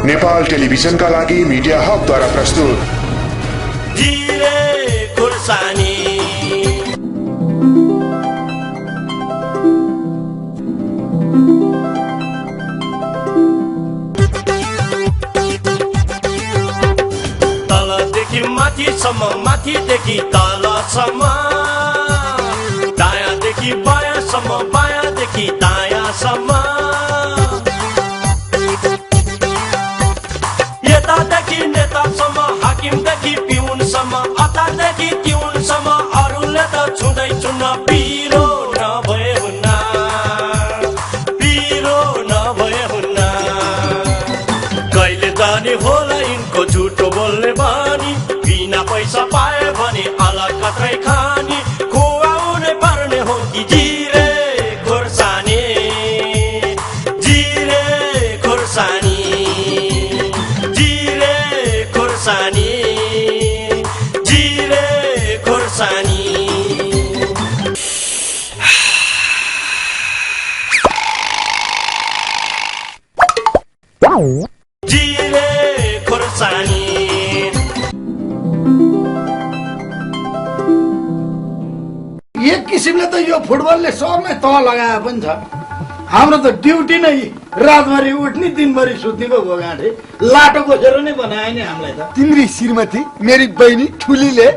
नेपाल टेलिभिजनका लागि मिडिया हबद्वारा प्रस्तुत तलदेखि माथिसम्म, माथिदेखि तलसम्म, दायाँदेखि बायाँसम्म, बायाँदेखि दायाँसम्म, यतादेखि नेतासम्म, हाकिमदेखि पिउनसम्म, अतादेखि तिउनसम्म, अरूले त छुँदै छुन्न पिरो नभए हुन्न, पिरो नभए हुन्न। कहिले जाने होला यिनको झुटो बोल्ने बानी, बिना पैसा पाए भने अलग कतै खानी, खुवाउनै पर्ने हो कि जिरे खोर्सानी, जिरे खोर्सानी, जिरे खोर्सानी, जिरे खोर्सानी। जिरे खोर्सानी। एक किसिमले त यो फुटबलले सबलाई तह लगाए पनि छ। हाम्रो त ड्युटी नै रातभरि उठ्ने दिनभरि सुत्ने पो भयो गाँठे, लाटो बसेर नै बनायो नि हामीलाई त। तिम्री श्रीमती मेरी बहिनी ठुलीले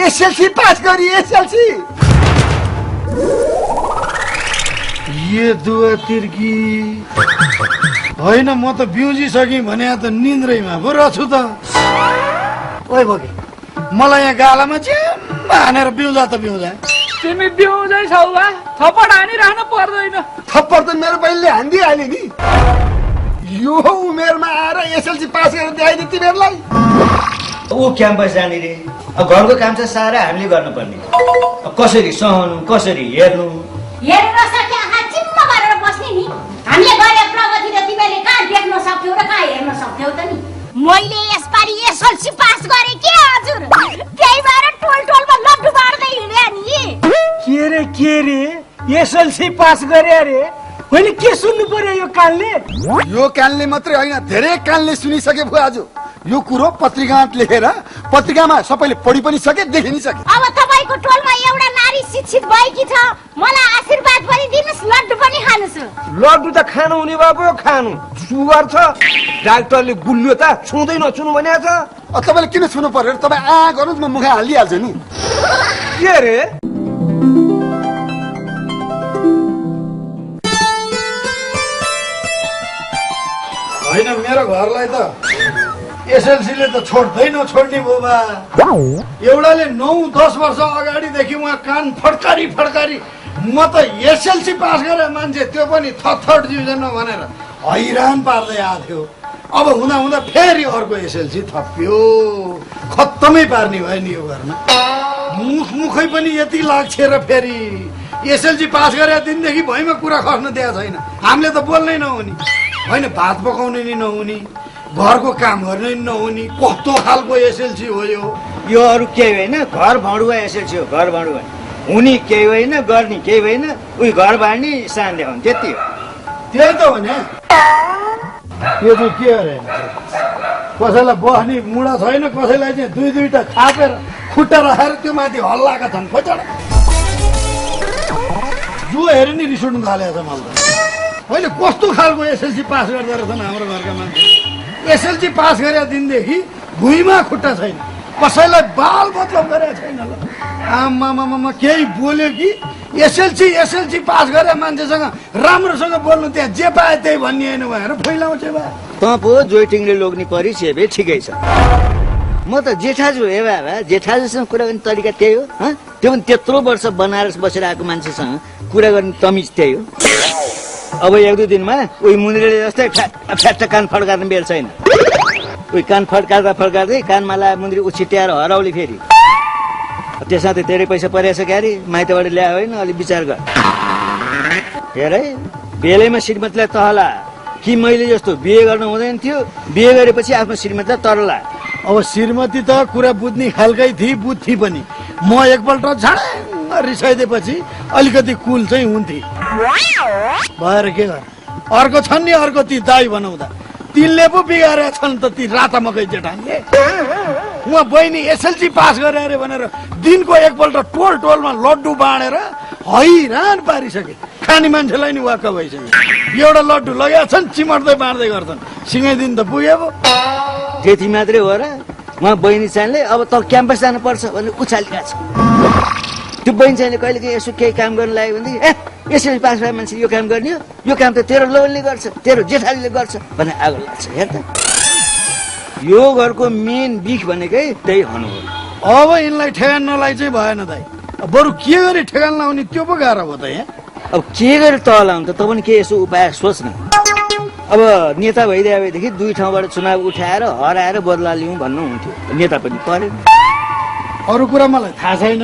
एसएलसी पास गरी एसएलसी। ये दुआ तिर्की होइन, म त बिउजिसकेँ भने त निन्द्रैमा पो रहेछु त। ओइ भगे, मलाई यहाँ गालामा चिम्म हानेर बिउजा त बिउजा। तिमी बिउजै छौ बा, थप्पड हानिरहनु पर्दैन। थप्पड त मेरो बहिनीले हानिदिइहाल्यो नि। यो उमेरमा आएर एसएलसी पास गरेर देखाइदियो तिमीहरूलाई। ऊ क्याम्पस जाने रे, घरको काम चाहिँ सारा हामीले गर्नुपर्ने। कसरी सहनु, कसरी हेर्नु, हेर्न सके आँखा चिम्म गरेर बस्ने नि। हामीले गरे प्रगति र तिमीले कहाँ देख्न सक्थ्यौ र कहाँ हेर्न सक्थ्यौ त नि। मैले यसपालि एसएलसी पास गरे के हजुर, त्यही भएर टोल टोलमा लड्डु बाड्दै हिँडे नि। के रे एसएलसी पास गरे अरे, मैले के सुन्नु पर्यो यो कानले? यो कानले मात्रै होइन, धेरै कानले सुनिसके भयो आज। यो कुरो पत्रिकामा लेखेर पत्रिकामा सबैले पढि पनि सके, देखि नि सके। अब तपाईको टोलमा एउटा नारी शिक्षित भएकी छ, मलाई आशीर्वाद पनि दिनुस्, लड्डु पनि खानुस्। लड्डु त खानु हुने बाबु, खानु सुगर छ, डाक्टरले गुलियो त छुँदै नछुनु भनेको छ। तपाईँले किन छुनु पर्यो? तपाईँ गर्नुहोस्, म मुखा हालिहाल्छु नि। के रे होइन, मेरो घरलाई त एसएलसीले त छोड्दै नछोड्ने भयो बा। एउटाले 9-10 वर्ष अगाडिदेखि उहाँ कान फड्कारी फड्कारी म त एसएलसी पास गरे मान्छे, त्यो पनि थर्ड डिभिजन भनेर हैरान पार्दै आएको थियो। अब हुँदा हुँदा फेरि अर्को एसएलसी थप्यो, खत्तमै पार्ने भयो नि यो घरमा। मुखै पनि यति लाग्छ र फेरि एसएलसी पास गरे दिनदेखि भैमा कुरा खस्न दिएको छैन। हामीले त बोल्नै नहुने, होइन भात पकाउने नि नहुने, घरको काम गर्ने नि नहुने, कस्तो खालको एसएलसी हो यो? यो अरू केही होइन, घर भाँडुवा एसएलसी हो, घर भाँडुवा। हुने केही होइन, गर्ने केही होइन, उही घर बाँड्ने सान देखाउने, त्यति हो। त्यही त हो नि। यो चाहिँ के अरे, कसैलाई बस्ने मुडा छैन, कसैलाई चाहिँ दुईटा खापेर खुट्टा राखेर त्यो माथि हल्लाएका छन् खोचड। जो हेरे नि रिस उठ्नु थालेको छ मलाई त। होइन कस्तो खालको एसएलसी पास गर्दो रहेछन् हाम्रो घरका मान्छे। एसएलसी पास गरे दिनदेखि भुइँमा खुट्टा छैन, कसैलाई बाल मतलब गरेको छैन। ल आमामामा केही बोल्यो कि एसएलसी पास गरे मान्छेसँग राम्रोसँग बोल्नु, त्यहाँ जे पाए त्यही भन्ने होइन भएर फैलाउँछ बा। त पो जोइटिङले लोग्ने परिचय ठिकै छ। म त जेठाजु हे बाबा, जेठाजुसँग कुरा गर्ने तरिका त्यही हो। त्यो पनि त्यत्रो वर्ष बनारस बसेर आएको मान्छेसँग कुरा गर्ने तमिज त्यही हो। अब 1-2 दिनमा उही मुन्द्रेले जस्तै फ्याट्ट कान फड्कार्ने बेल छैन। उही कान फड्कार्दै कानमा ला मुन्द्री उछिट्याएर हराउली फेरि। त्यसमा त धेरै पैसा परेछ क्यारे, माइतबाट ल्यायो होइन, अलिक विचार गर। हेर है, बेलैमा श्रीमतीलाई तहला कि मैले जस्तो बिहे गर्नु हुँदैन थियो, बिहे गरेपछि आफ्नो श्रीमतीलाई तरला। अब श्रीमती त कुरा बुझ्ने खालकै थिए, बुझ्थी पनि। म एकपल्ट झ्याङ रिसाइदिएपछि अलिकति कुल चाहिँ हुन्थे, भएर के गर। अर्को छन् नि, अर्को ती दाई बनाउँदा तिनले पो बिगारेका छन् त ती राता मकै जेठानले उहाँ बहिनी एसएलसी पास गरे अरे भनेर दिनको एकपल्ट टोलमा लड्डु बाँडेर हैरान पारिसके खाने मान्छेलाई नि वाक्क भइसक्यो एउटा लड्डु लगाएका छन् चिमट्दै बाँड्दै गर्छन् सिँगै दिन त पुगेको त्यति मात्रै हो र उहाँ बहिनी चाहिँले अब त क्याम्पस जानुपर्छ भनेर उचालिरहेको छ त्यो बहिनी चाहिँले कहिले काहीँ यसो केही काम गर्न लाग्यो भनेदेखि यसरी पास भए मान्छे यो काम गर्ने हो यो काम त तेरो लोनले गर्छ तेरो जेठालीले गर्छ भनेर आगो लाग्छ हेर त यो घरको मेन बिख भनेकै त्यही हुनु हो अब यिनलाई ठेगान नलाई चाहिँ भएन दाइ बरु के गरी ठेगान लाउने त्यो पो गाह्रो भयो त यहाँ अब के गरी तल आउनु त तँ पनि के यसो उपाय सोच न अब नेता भइदियो भएदेखि दुई ठाउँबाट चुनाव उठाएर हराएर बदला लिउँ भन्नु हुन्थ्यो नेता पनि परेन अरू कुरा मलाई थाहा छैन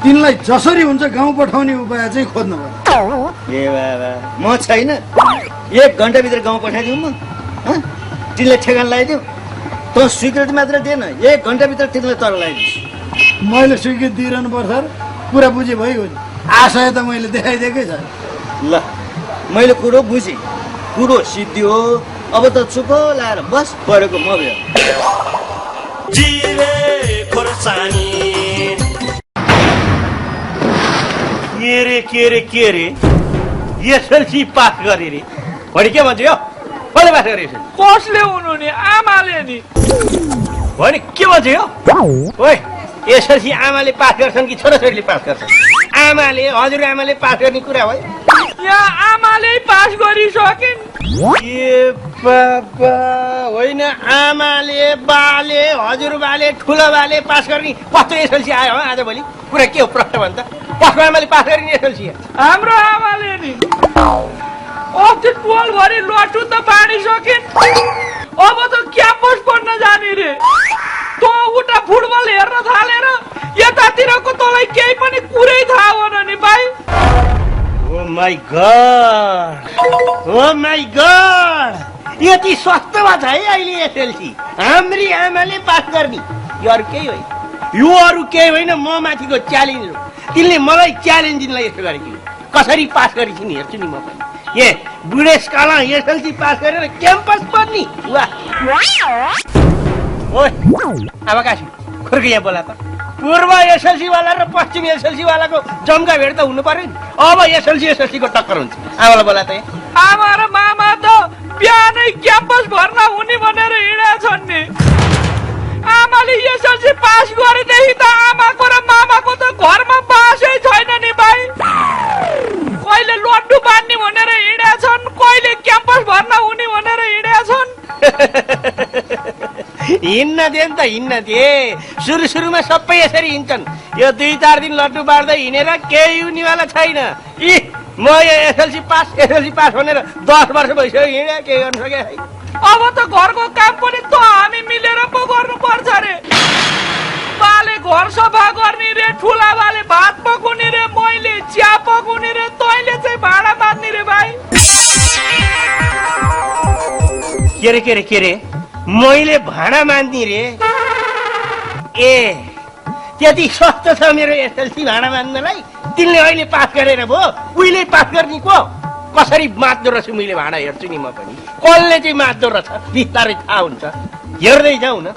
तिनलाई जसरी हुन्छ गाउँ पठाउने उपाय चाहिँ खोज्नु पर्यो ए बाबा म छैन 1 घन्टाभित्र गाउँ पठाइदिउँ म तिनलाई ठेगान लगाइदिउँ त स्वीकृति मात्र दिएन 1 घन्टाभित्र तिनलाई तर लगाइदिस् मैले स्वीकृति दिइरहनु पर्छ कुरा बुझे भइगयो नि आशय त मैले देखाइदिएकै छ ल मैले कुरो बुझेँ कुरो सिद्धियो अब त चुप लाएर बस परेको म भयो जिरे खोर्सानी के रे एसएलसी पास गरे रे भरि के भन्छ यो कसले पास गरे कसले हुनु नि आमाले नि भने के भन्छ यो ओइ एसएलसी आमाले पास गर्छन् कि छोराछोरीले पास गर्छन् आमाले हजुर आमाले पास गर्ने कुरा हो यहाँ आमाले पास गरिसकिन् ए बाबा होइन आमाले बाले हजुरबाले ठुलो बाले पास गर्ने कस्तो एसएलसी आयो हो आजभोलि कुरा के हो प्रश्न भन्छ कसको आमाले पास गर्ने एसएलसी हाम्रो आमाले नि अस्ति 12 भरि लट्टु त बाँडिसकिन् अब त क्याम्पस पढ्न जाने रे त उता फुटबल हेर्न थालेर यतातिरको तँलाई केही पनि कुरै थाहा भएन नि भाइ ओ माई गॉड यति सस्तोमा छ है अहिले एसएलसी हाम्री आमाले पास गर्ने यो अरू केही होइन यो अरू केही होइन म माथिको च्यालेन्ज हो तिनले मलाई च्यालेन्ज दिनलाई यस्तो गरेको कसरी पास गरेकी नि हेर्छु नि म पनि ए बुढेसकालमा एसएलसी पास गरेर क्याम्पस पढ्ने वाह ओए अब काशी खुर्क यहाँ बोला त पूर्व एसएलसी वाला र पश्चिम एसएलसी वालाको जम्का भेट त हुनु पर्यो नि अब एसएलसी को टक्कर हुन्छ आमालाई बोला त आमा र मामा त बिहानै क्याम्पस भर्ना हुने भनेर हिँडेका छन् नि आमाले एसएलसी पास गरेदेखि त आमाको र मामाको त घरमा बासै छैन नि भाइ कहिले लड्डु बाँध्ने भनेर हिँडेका छन् कहिले क्याम्पस भर्ना हुने भनेर हिँडेका छन् हिँड्न दे नि त हिँड्न दे सुरुमा सबै यसरी हिँड्छन् यो 2-4 दिन लड्डु बाँड्दै हिँडेर केही हुनेवाला छैन इ म यो एसएलसी पास भनेर 10 वर्ष भइसक्यो हिँडे केही गर्न सके अब त घरको काम पनि त हामी मिलेर पो गर्नुपर्छ रे बाले घर सफा गर्ने रे ठुला बाले भात पकाउने रे मैले चिया पकाउने रे तैँले चाहिँ भाडा बाँध्ने रे भाइ के रे मैले भाडा मान्ने रे ए त्यति सस्तो छ मेरो एसएलसी भाडा मान्नलाई तिनले अहिले पास गरेर भयो उहिले पास गर्ने को कसरी मात्दो रहेछु मैले भाडा हेर्छु नि म पनि कसले चाहिँ मात्दो रहेछ बिस्तारै थाहा हुन्छ हेर्दै जाऊ न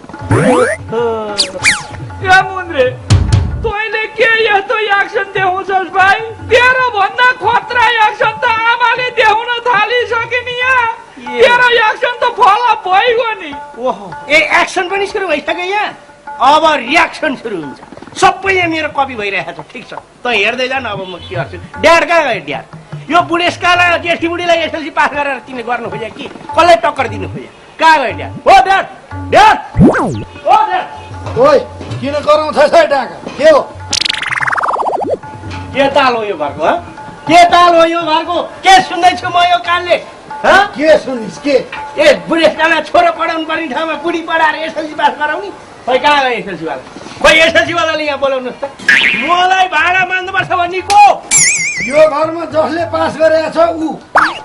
या मुन्द्रे तैँले के यस्तो एक्सन देखाउँछस् भाइ तेरो भन्दा खतरा एक्सन त आमाले देखाउन थालिसके नि यहाँ तेरो एक्सन त फलो भइगयो नि ओहो ए एक्सन पनि सुरु भइसक्यो यहाँ अब रियाक्सन सुरु हुन्छ सबै यहाँ मेरो कपी भइरहेको छ ठिक छ त हेर्दै जान अब म के गर्छु ड्याड कहाँ गयो ड्याड यो बुढेसकालमा जेठी बुढीलाई एसएलसी पास गरेर तिमीले गर्नु खोज्या कि कसलाई टक्कर दिनु खोज्या कहाँ गयो ड्याड ओ ड्याड ड्याड ओ ड्याड ओइ किन गराउँछ डाका के हो के ताल हो यो घरको के ताल हो यो घरको के सुन्दैछु म यो कानले के सुनिस् के ए बुढेसकालमा छोरो पढाउनु पर्ने ठाउँमा बुढी पढाएर एसएलसी पास गराउने खोइ कहाँ गयो एसएलसी वाला खोइ एसएलसी वालाले यहाँ बोलाउनुहोस् त मलाई भाडा मान्नुपर्छ भन्ने को यो घरमा जसले पास गरेका छ ऊ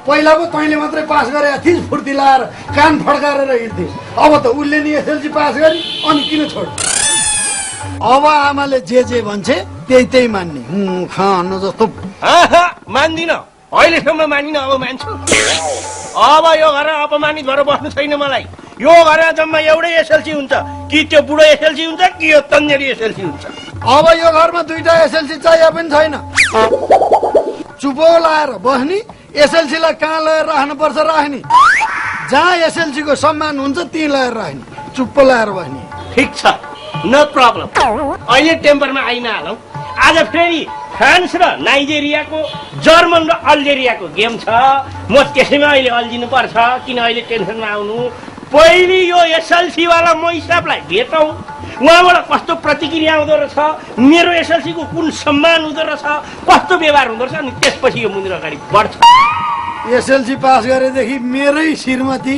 पहिला पो तैँले मात्रै पास गरेका थिइस् फुर्ती लाएर कान फड्काएर हिँड्थिस् अब त उसले नि एसएलसी पास गरी अनि किन छोड अब आमाले जे भन्छे त्यही मान्ने खानु जस्तो मान्दिन अहिलेसम्म मानिन अब मान्छु अब यो घरमा अपमानित भएर बस्नु छैन मलाई। यो घरमा जम्मा एउटै एसएलसी हुन्छ, कि त्यो बुढो एसएलसी हुन्छ कि यो तन्नेरी एसएलसी हुन्छ। अब यो घरमा दुईटा एसएलसी चाहिए पनि छैन। चुपो लाएर बस्ने, एसएलसीलाई कहाँ लगेर राख्नुपर्छ राख्ने, जहाँ एसएलसी को सम्मान हुन्छ त्यहीँ लगेर राख्ने, चुप्प लाएर बस्ने। ठिक छ, नो प्रब्लम। अहिले टेम्परमा आइनहालौँ। आज फेरि फ्रान्स र नाइजेरियाको, जर्मन र अल्जेरियाको गेम छ। म त्यसैमा अहिले अल्झिनु पर्छ, किन अहिले टेन्सनमा आउनु। पहिले यो एसएलसी वाला मोही साहबलाई भेटौँ, उहाँबाट कस्तो प्रतिक्रिया हुँदो रहेछ, मेरो एसएलसी को कुन सम्मान हुँदो रहेछ, कस्तो व्यवहार हुँदो रहेछ, अनि त्यसपछि यो मुद्रा अगाडि बढ्छ। एसएलसी पास गरेदेखि मेरै श्रीमती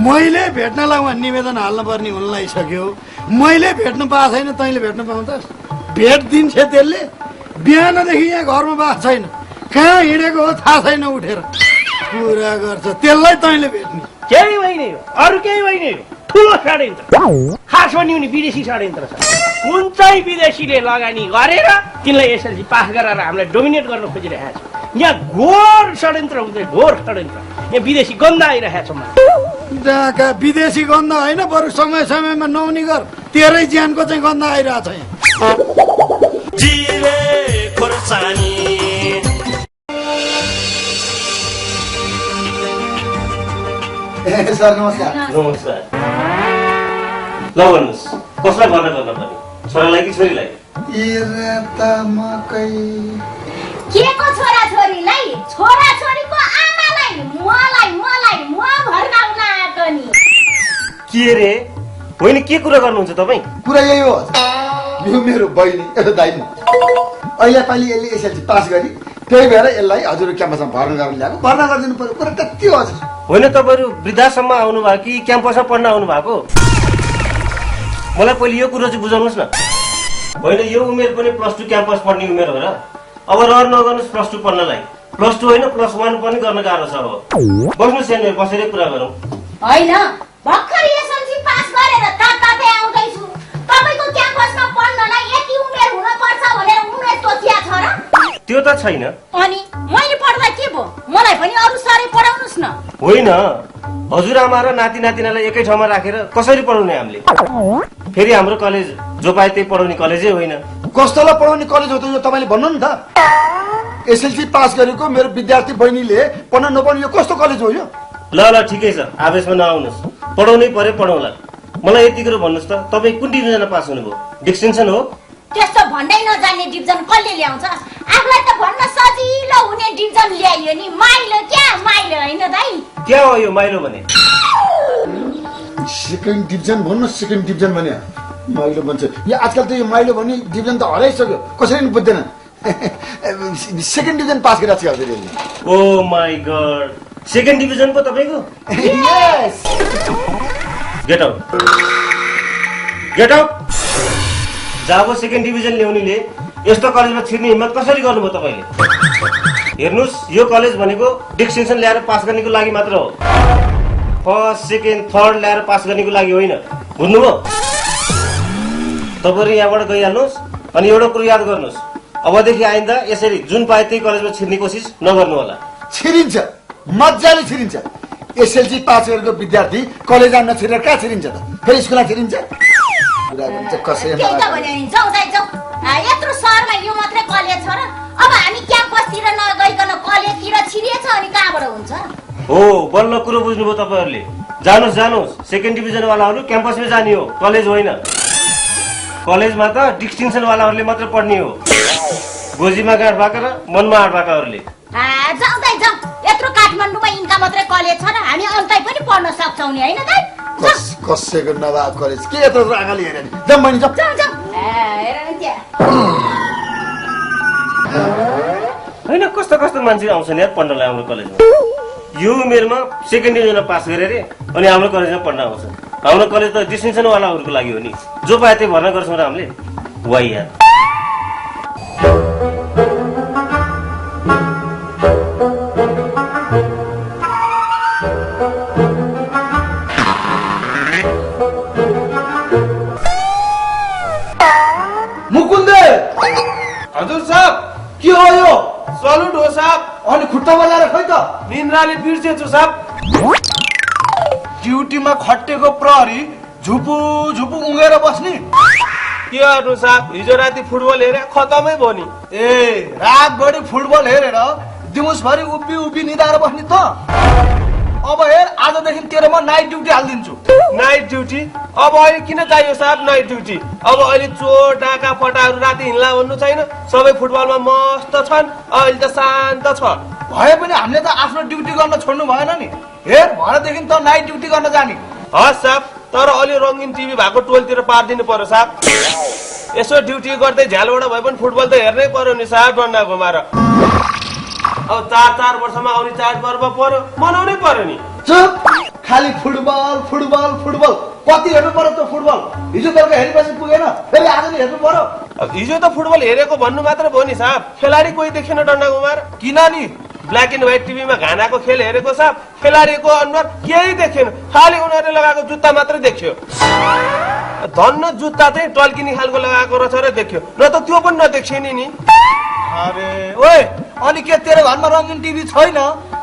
मैले भेट्नलाई उहाँ निवेदन हाल्नु पर्ने हुन लागिसक्यो। मैले भेट्नु पाएको छैन, तैँले भेट्नु पाउँछस्? भेट दिन्छ त्यसले। बिहानदेखि यहाँ घरमा बास छैन, कहाँ हिँडेको हो थाहा छैन, उठेर कुरा गर्छ। त्यसलाई तैँले भेट्ने केही होइन, यो अरू केही होइन, यो ठुलो षड्यन्त्र। खास भन्यो भने विदेशी षड्यन्त्र छ। कुन चाहिँ विदेशीले लगानी गरेर तिनलाई एसएलसी पास गराएर हामीलाई डोमिनेट गर्न खोजिरहेको छ। यहाँ घोर षड्यन्त्र हुँदै, घोर षड्यन्त्र। यहाँ विदेशी गन्ध आइरहेको छ मलाई। जहाँका विदेशी गन्ध होइन, बरु समय समयमा नहुने गर, तेरै ज्यानको चाहिँ गन्ध आइरहेछ यहाँ। सर नमस्कार। नमस्कार। ल भन्नुहोस्, कसलाई भर्ना गर्न पर्ने, छोरालाई कि छोरीलाई? के को छोरा छोरीलाई? छोरा छोरीको आमालाई, मलाई म भर्काउन आएको नि। के रे? होइन, के कुरा गर्नुहुन्छ तपाईँ? कुरा यही हो, यो मेरो बहिनी एउटा दाइ अहिले पालि यसले एसएलसी पास गरी, त्यही भएर यसलाई हजुर क्याम्पसमा भर्ना गर्न ल्याएको। भर्ना गरिदिनु पर्यो, कुरा त्यति हो हजुर। होइन, तपाईँहरू वृद्धासम्म आउनु भयो कि क्याम्पसमा पढ्न आउनु भएको? मलाई पहिले यो कुरो चाहिँ बुझाउनुहोस् न। होइन, यो उमेर पनि +2 क्याम्पस पढ्ने उमेर हो र? अब रहर नगर्नुहोस् +2 पढ्नलाई। +2 होइन, +1 पनि गर्न गाह्रो छ। अब बस्नुहोस् यहाँ, बसेरै कुरा गरौँ। होइन, भर्खर एसएलसी पास गरेर तातातै आउँदैछु। तपाईँको क्याम्पसमा पढ्नलाई यति उमेर हुनुपर्छ भनेर उमेर तोकिया छ र? त्यो त छैन। अनि मैले पढ्दा के भयो? मलाई पनि अरू सरै पढाउनुस् न। होइन, हजुरआमा र नाति नातिनालाई एकै ठाउँमा राखेर कसरी पढाउने हामीले? फेरि हाम्रो कलेज जो पाए त्यही पढाउने कलेजै होइन। कस्तोलाई पढाउने कलेज हो त यो, तपाईँले भन्नु नि त। एसएलसी पास गरेको मेरो विद्यार्थी बहिनीले पढ्न नपढ्ने यो कस्तो कलेज हो यो? ल ल, ठिकै छ, आवेशमा नआउनुहोस्। पढाउनै पर्यो पढाउला। मलाई यति कुरो भन्नुहोस् त, तपाईँ कुन डिभिजनमा पास हुनुभयो? डिस्टिङ्सन हो? त्यस्तो भन्दै नजान्ने डिभिजन कसले ल्याउँछ? आफूलाई त भन्न सजिलो हुने डिभिजन ल्याइयो नि। माइलो क्या, माइलो होइन दाइ। क्या हो यो माइलो भने? सेकेन्ड डिभिजन भन्नु, सेकेन्ड डिभिजन भने माइलो भन्छ। यो आजकल त यो माइलो भन्ने डिभिजन त हराइसक्यो, कसरी पनि बुझ्दैन। सेकेन्ड डिभिजन पास गरेको छ हजुर। Oh my god, second division पो तपाईँको? Yes. Get out, get out. जाबो सेकेन्ड डिभिजन ल्याउनेले यस्तो कलेजमा छिर्ने हिम्मत कसरी गर्नुभयो तपाईँले? हेर्नुहोस्, यो कलेज भनेको डिस्टिङ्सन ल्याएर पास गर्नेको लागि मात्र हो, फर्स्ट सेकेन्ड थर्ड ल्याएर पास गर्नेको लागि होइन। बुझ्नुभयो? तपाईँहरू यहाँबाट गइहाल्नुहोस्। अनि एउटा कुरो याद गर्नुहोस्, अबदेखि आइन्दा यसरी जुन पाए त्यही कलेजमा छिर्ने कोसिस नगर्नु होला। छिरिन्छ, मजाले छिरिन्छ। एसएलसी पास गरेको विद्यार्थी कलेजमा नछिरेर कहाँ छिरिन्छ त? फेरि स्कुलमा छिरिन्छ? त्यही त भने नि, जाउँ दाइ जाउँ। यत्रो सहरमा यो मात्रै कलेज छ र? अब हामी क्याम्पसतिर नगइकन कलेजतिर छिरिएछ, अनि कहाँबाट हुन्छ? हो, बल्ल कुरो बुझ्नुभयो तपाईँहरूले। जानुहोस् जानुहोस्, सेकेन्ड डिभिजनवालाहरू क्याम्पसमै जाने हो, कलेज होइन। कलेजमा त डिस्टिङ्सन वालाहरूले मात्र पढ्ने हो, गोजीमा गाँठ भएको र मनमा आँट भएकाहरूले। जाउँ दाइ जाउँ। यत्रो काठमाडौँमा यिनका मात्रै कलेज छ र? हामी अन्तै पनि पढ्न सक्छौँ नि, होइन दाइ? कसैको नभएको कलेज के यत्रो आँखाले हेरेर नि? जाउँ बहिनी, जाउँ। जाउँ जाउँ। हेर न त्यहाँ। होइन, कस्तो कस्तो मान्छे आउँछन् यार पढ्नलाई हाम्रो कलेजमा। यो उमेरमा सेकेन्ड डिभिजनमा पास गरे रे, अनि हाम्रो कलेजमा पढ्न आउँछ। हाम्रो कलेज त डिस्टिङ्सनवालाहरूको लागि हो नि, जो पाए त्यही भर्ना गर्छौँ र हामीले। वाइ यार। हजुर साहब, के हो यो? सलुट हो साहब। अनि खुट्टा बजाएर खै त? निन्द्राले बिर्सेछु साहब। ड्युटीमा खटेको प्रहरी झुपु झुपु उगेर बस्ने। के गर्नु साहब, हिजो राति फुटबल हेरे खतमै भयो नि। ए रातभरि फुटबल हेरेर दिउँसभरि उभि उभि निदाएर बस्ने त। अब हेर, आजदेखि तेरोमा नाइट ड्युटी हालिदिन्छु। Night duty? अब अहिले किन चाहियो साहब नाइट ड्युटी? अब अहिले चोर डाका फटाहरू राति हिँड्ला भन्नु छैन, सबै फुटबलमा मस्त छन्, अहिले त शान्त छ। भए पनि हामीले त आफ्नो ड्युटी गर्न छोड्नु भएन नि। हेर, भरेदेखि त नाइट ड्युटी गर्न जाने। हस् साहब, तर अलि रङ्गिन टिभी भएको टोलतिर पारिदिनु पर्यो साहब। यसो ड्युटी गर्दै झ्यालबाट भए पनि फुटबल त हेर्नै पर्यो नि साहब, डन्डा घुमाएर। अब 4 वर्षमा आउने चाडपर्व पर्यो, मनाउनै पर्यो नि। चुप, खालि फुटबल फुटबल फुटबल। कति हेर्नु पर्यो त फुटबल? हिजो बेलुका हेरेपछि पुगेन, फेरि आज नि हेर्नु पर्यो। अब हिजो त फुटबल हेरेको भन्नु मात्र भयो नि साहब, खेलाडी कोही देखेन डन्डा घुमाएर। किन नि? ब्ल्याक एन्ड व्हाइट टिभीमा घानाको खेल हेरेको साहब, खेलाडीको अनुहार केही देखेन, खालि उनीहरूले लगाएको जुत्ता मात्रै देखियो। धन्न जुत्ता चाहिँ टल्किने खालको लगाएको रहेछ र देखियो, र त त्यो पनि नदेखिने नि। अरे ओए, अनि के तेरो घरमा रङ्गिन टिभी छैन?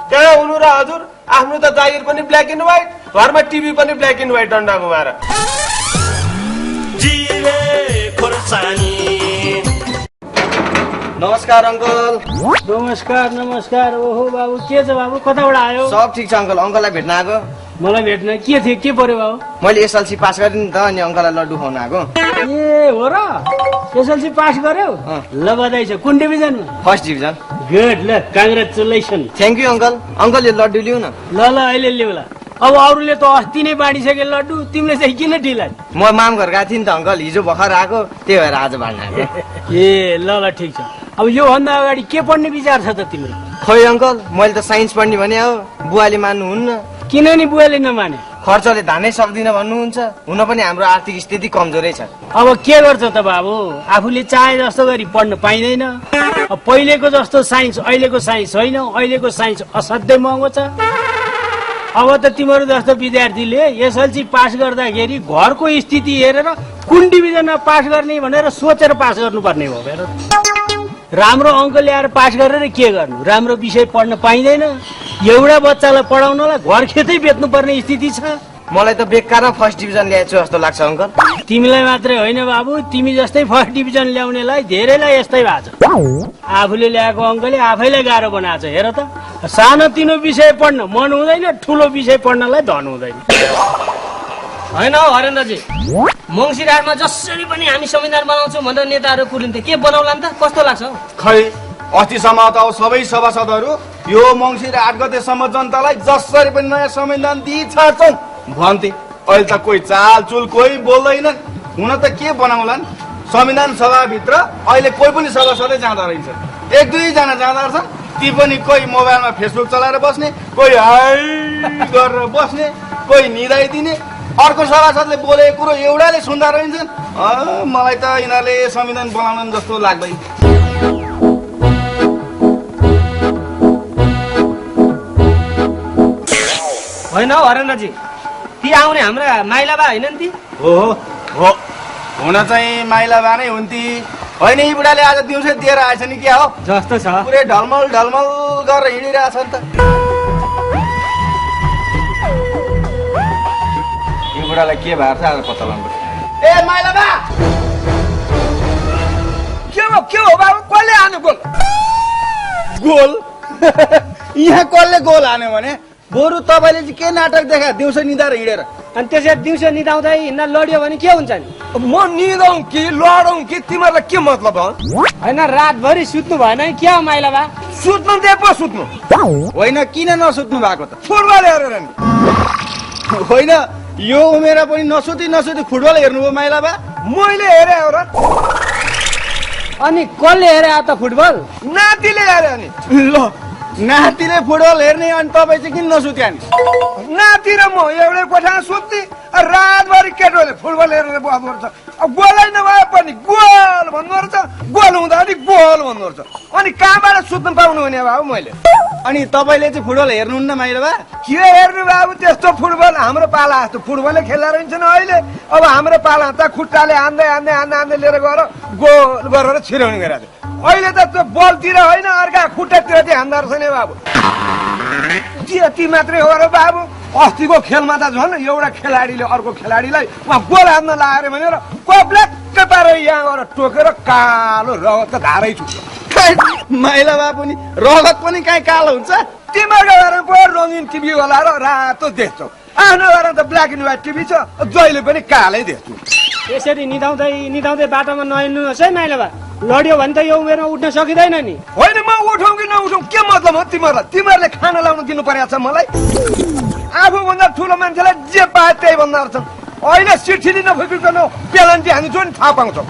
कहाँ हुनु र हजुर, आफ्नो त जागिर पनि ब्ल्याक एन्ड व्हाइट, घरमा टिभी पनि ब्ल्याक एन्ड व्हाइट डन्डा घुमाएर। नमस्कार अङ्कल। नमस्कार नमस्कार। ओहो बाबु, के छ बाबु, कताबाट आयो? सब ठिक छ अङ्कल, अङ्कललाई भेट्न आएको। मलाई भेट्न के थियो, के पर्यो बाबु? मैले एसएलसी पास गरेँ नि त, अनि अङ्कललाई लड्डु खुवाउन आएको। ए हो र, एसएलसी पास गर्यो? ल बधाई छ। कुन डिभिजनमा? First division. गुड, ल congratulation. Thank you uncle. Uncle यो लड्डु लिऊ न। ल ल अहिले ल्याउ ल। अब अरूले त अस्ति नै बाँडिसके लड्डु, तिमीले चाहिँ किन ढिलाइ? म माम घर गएको थिएँ नि त अङ्कल, हिजो भर्खर आएको, त्यही भएर आज बाँड्न आएको। ए ल ल ठिक छ। अब योभन्दा अगाडि के पढ्ने विचार छ त तिम्रो? खोइ अङ्कल, मैले त साइन्स पढ्ने भने हो, बुवाले मान्नुहुन्न। किन नि बुवाले नमाने? खर्चले धानै सक्दिनँ भन्नुहुन्छ। हुन पनि हाम्रो आर्थिक स्थिति कमजोरै छ। अब के गर्छ त बाबु, आफूले चाहे जस्तो गरी पढ्न पाइँदैन। अब पहिलेको जस्तो साइन्स अहिलेको साइन्स होइन, अहिलेको साइन्स असाध्यै महँगो छ। अब त तिम्रो जस्तो विद्यार्थीले एसएलसी पास गर्दाखेरि घरको स्थिति हेरेर कुन डिभिजनमा पास गर्ने भनेर सोचेर पास गर्नुपर्ने हो। हेर, राम्रो अङ्क ल्याएर पास गरेर के गर्नु, राम्रो विषय पढ्न पाइँदैन। एउटा बच्चालाई पढाउनलाई घर खेतै बेच्नुपर्ने स्थिति छ। मलाई त बेकारमा फर्स्ट डिभिजन ल्याएछु जस्तो लाग्छ अङ्कल। तिमीलाई मात्रै होइन बाबु, तिमी जस्तै फर्स्ट डिभिजन ल्याउनेलाई धेरैलाई यस्तै भएको छ। आफूले ल्याएको अङ्कले आफैलाई गाह्रो बनाएको छ। हेर त, सानोतिनो विषय पढ्न मन हुँदैन, ठुलो विषय पढ्नलाई धन हुँदैन। होइन हौ हरेन्द्रजी, मङ्सिर 8मा जसरी पनि हामी संविधान बनाउँछौँ भनेर नेताहरू कुरिन्थे, के बनाउला नि त? कस्तो लाग्छ? खै, अस्तिसम्म त अब सबै सभासदहरू यो मङ्सिर 8 गतेसम्म जनतालाई जसरी पनि नयाँ संविधान दिइ छाड्छौँ भन्थे। अहिले त कोही चालचुल कोही बोल्दैन। हुन त के बनाउलान्? संविधान सभाभित्र अहिले कोही पनि सभासदै जाँदा रहेछ, 1-2 जना जाँदा रहेछन्। ती पनि कोही मोबाइलमा फेसबुक चलाएर बस्ने, कोही हाई गरेर बस्ने, कोही निदाइदिने। अर्को सभासदले बोलेको कुरो एउटाले सुन्दा रहन्छन्। मलाई त यिनीहरूले संविधान बनाउनु जस्तो लाग्दैन। होइन हौ हरेन्द्रजी, ती आउने हाम्रा माइलाबा होइन नि ती? हो हो, हुन चाहिँ माइलाबा नै हुन्थे। होइन, यी बुढाले आज दिउँसै दिएर आएछ नि, क्या हो जस्तो छ। पुरै ढलमल ढलमल गरेर हिँडिरहेछ नि त। यो बुढालाई के भएको छ आज पत्ता लगाउनु पर्छ। ए माइलाबा, के हो बाबु, कसले हान्यो गोल? गोल? यहाँ कसले गोल हान्यो भने? बरु तपाईँले चाहिँ के नाटक देखा दिउँसो निदाएर हिँडेर? अनि त्यसरी दिउँसो निदाउँदै हिँड्न लड्यो भने के हुन्छ नि? अब म निदाउँ कि लडौँ कि, तिमीहरूलाई के मतलब हो? होइन, रातभरि सुत्नु भएन कि क्या हो माइलाबा? सुत्नु दे पो सुत्नु। होइन, किन नसुत्नु भएको त? फुटबल हेरेर नि। होइन, यो उमेर पनि नसुती फुटबल हेर्नुभयो माइलाबा? मैले हेरे हो र। अनि कसले हेरे त फुटबल? नातिले हेरे नि। ल, नातिले फुटबल हेर्ने अनि तपाईँ चाहिँ किन नसुत्या नि? नाति र म एउटै कोठामा सुत्ने, रातभरि केटोले फुटबल हेरेर बस्नु पर्छ। अब गोलै नभए पनि गोल भन्नु पर्छ, गोल हुँदा पनि गोल भन्नु पर्छ। अनि कहाँबाट सुत्नु पाउनु हुने बाबु मैले? अनि तपाईँले चाहिँ फुटबल हेर्नुहुन्न माइलाबा? के हेर्नु बाबु, त्यस्तो फुटबल हाम्रो पाला जस्तो फुटबलै खेल्दा रहन्छन् अहिले। अब हाम्रो पाला त खुट्टाले हान्दै लिएर गएर गोल गरेर छिराउने गरेर। अहिले त त्यो बलतिर होइन, अर्का खुट्टातिर चाहिँ हान्दा रहेछ नि बाबु। त्यति मात्रै हो र बाबु। अस्तिको खेलमा त झन् एउटा खेलाडीले अर्को खेलाडीलाई उहाँ गोल हान्न लाएर भनेर ब्ल्याक्क पारेर यहाँबाट टोकेर कालो रगत त धारै छुट्यो। माइला बा पनि रगत पनि कहीँ कालो हुन्छ। तिमीहरूको घरमा पो रङ्गिन टिभी होला र रातो देख्छौ, आफ्नो घरमा त ब्ल्याक एन्ड व्हाइट टिभी छ, जहिले पनि कालै देख्छु। यसरी निदाउँदै बाटोमा नहिँड्नुहोस् है माइला बा, लड्यो भने त यो उमेरमा उठ्न सकिँदैन नि। होइन म उठौँ कि नउठौँ के मतलब हो तिमीहरूलाई? तिमीहरूले खाना लाउनु दिनु परेको छ मलाई? आफूभन्दा ठुलो मान्छेलाई जे पाए त्यही भन्दा रहेछन्। अहिले सिठी नफुकिकन पेलन्टी हानिदिन्छु नि थाहा पाउँछौ।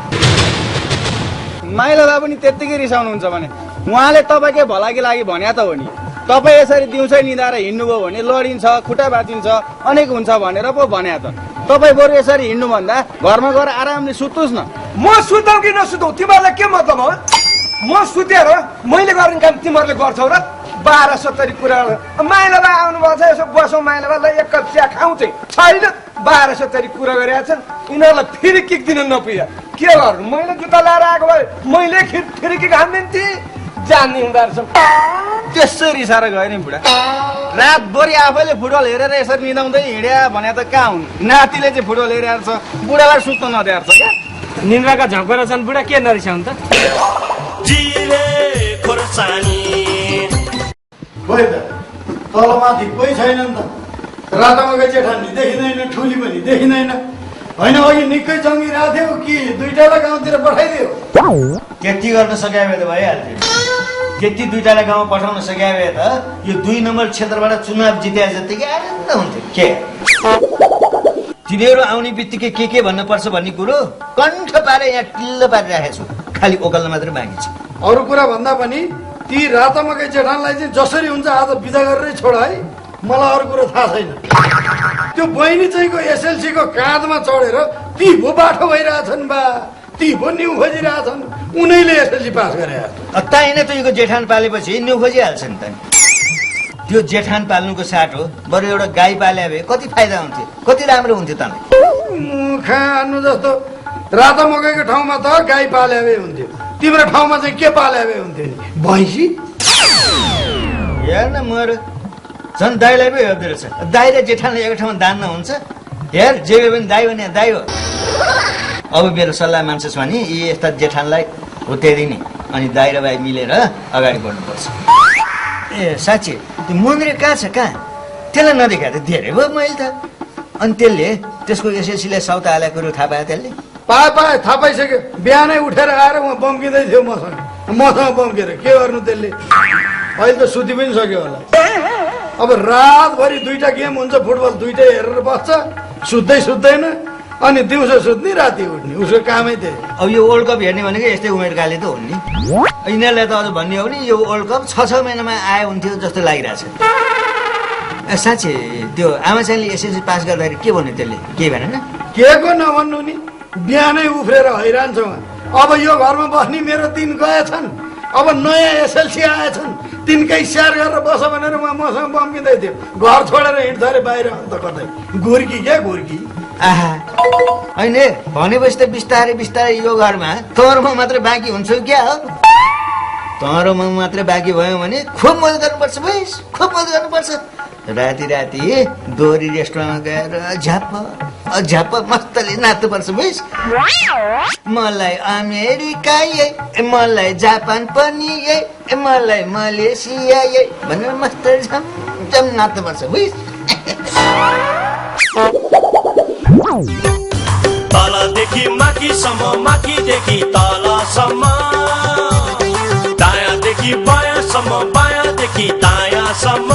माइला बा पनि त्यत्तिकै रिसाउनुहुन्छ भने उहाँले तपाईँकै भलाइको लागि भन्या त हो नि। तपाईँ यसरी दिउँसै निदाएर हिँड्नुभयो भने लडिन्छ, खुट्टा भाँचिन्छ, अनेक हुन्छ भनेर पो भन्या त। तपाईँ बरु यसरी हिँड्नुभन्दा घरमा गएर आरामले सुत्नुहोस् न। म सुतौँ कि नसुतौँ तिमीहरूलाई के मतलब हो? म सुतेर मैले गर्ने काम तिमीहरूले गर्छौ र? 1270 कुरा माइला बा आउनुभएको छ, यसो बसौँ माइला बालाई एक कप चिया खाउँ चाहिँ छैन। 1270 कुरा गरिरहेको छन्, यिनीहरूलाई फेरि किक दिन नपुग्यो। के गर्नु? मैले जुत्ता लाएर आएको भए मैले फेरि किक हान्दिन्थे। जान्ने हुँदो रहेछ त्यसै रिसाएर गयो नि बुढा। रातभरि आफैले फुटबल हेरेर यसरी निदाउँदै हिँड्या भने त कहाँ हुन्? नातिले चाहिँ फुटबल हेरेर छ, बुढालाई सुत्न नदिएर छ क्या। निन्द्राका झगडा छन् बुढा, के नरिसाउनु त? खोइ त तलमाथि कोही छैन नि त। रातामाका जेठानी देखिँदैन, ठुली पनि देखिँदैन। होइन अघि निकै जङ्गिरहेको थियो कि दुईटालाई गाउँतिर पठाइदियो? त्यति गर्न सके भए त भइहाल्थ्यो। त्यति दुईटालाई गाउँ पठाउन सके भए त यो 2 नम्बर क्षेत्रबाट चुनाव जिते जतिकै आनन्द हुन्थ्यो। के तिनीहरू आउने बित्तिकै के भन्नुपर्छ भन्ने कुरो कण्ठ पारे यहाँ टिल्लो पारिराखेको छु, खालि ओकल्न मात्र बाँकी छ। अरू कुरा भन्दा पनि ती रातामाकै जेठानलाई चाहिँ जसरी हुन्छ आज बिदा गरेरै छोड है। मलाई अरू कुरो थाहा छैन। त्यो बहिनी चाहिँको एसएलसी को काँधमा चढेर ती भो बाठो भइरहेछन् बा, ती भो न्यु खोजिरहेछन्, उनीले एसएलसी पास गरे। ताई नै तुईको जेठान पालेपछि न्यु खोजिहाल्छ नि त। त्यो जेठान पाल्नुको साटो बरु एउटा गाई पाले भए कति फाइदा हुन्थ्यो, कति राम्रो हुन्थ्यो त। खानु जस्तो राता मकैको ठाउँमा त गाई पाले भए हुन्थ्यो, तिम्रो ठाउँमा चाहिँ के पाले भए हुन्थ्यो नि? भैँसी? हेर न मर झन् दाईलाई पो हेर्दो रहेछ। दाई र जेठानले एक ठाउँमा दान्न हुन्छ? हेर जे पनि दाई भने दाई हो। अब मेरो सल्लाह मान्छस् भने यी यस्ता जेठानलाई हुत्याइदिने अनि दाई र भाइ मिलेर अगाडि बढ्नुपर्छ। ए साँच्ची त्यो मन्दिर कहाँ छ? कहाँ? त्यसलाई नदेखा त धेरै भयो मैले त। अनि त्यसले त्यसको एसएलसीलाई साउथ हालेको कुरो थाहा पायो त्यसले? पाए थाहा पाइसक्यो। बिहानै उठेर आएर उहाँ बम्किँदै थियो मसँग बम्केर। के गर्नु त्यसले? अहिले त सुति पनि सक्यो होला। अब रातभरि 2टा गेम हुन्छ फुटबल, 2टै हेरेर बस्छ, सुत्दैन अनि दिउँसो सुत्ने राति उठ्ने, उसको कामै त्यही। अब यो वर्ल्ड कप हेर्ने भनेको यस्तै उमेरकाले त हो नि। यिनीहरूलाई त अझ भन्ने हो नि यो वर्ल्ड कप 6 महिनामा आयो हुन्थ्यो जस्तो लागिरहेछ। साँच्ची त्यो आमा चाहिँले एसएलसी पास गर्दाखेरि के भन्यो त्यसले? के भनेन? के को नभन्नु नि, बिहानै उफ्रेर हैरान छ। अब यो घरमा बस्ने मेरो 3 गएछन्, अब नयाँ एसएलसी आएछन्, 3कै स्याहार गरेर बस भनेर उहाँ मसँग बम्किँदै थियो। घर छोडेर हिँड्छ अरे बाहिर अन्त कतै। गोर्की क्या गोर्की? आहा होइन भनेपछि त बिस्तारै यो घरमा तँरोमा मात्र बाँकी हुन्छ क्या हो? तँरोमा मात्र बाँकी भयो भने खुब मद्दत गर्नुपर्छ भाइ, खुब मद्दत गर्नुपर्छ। राति दोहोरी रेस्टुरेन्टमा गएर झ्याप मस्तले नाच्नुपर्छ भाइ। मलाई अमेरिका मलाई जापान पनि मलाई मलेसिया भनेर मस्त झमझम नाच्नुपर्छ भाइ। तलदेखि माथिसम्म, माथिदेखि तलसम्म, दायाँदेखि बायाँसम्म, बायाँदेखि दायाँसम्म।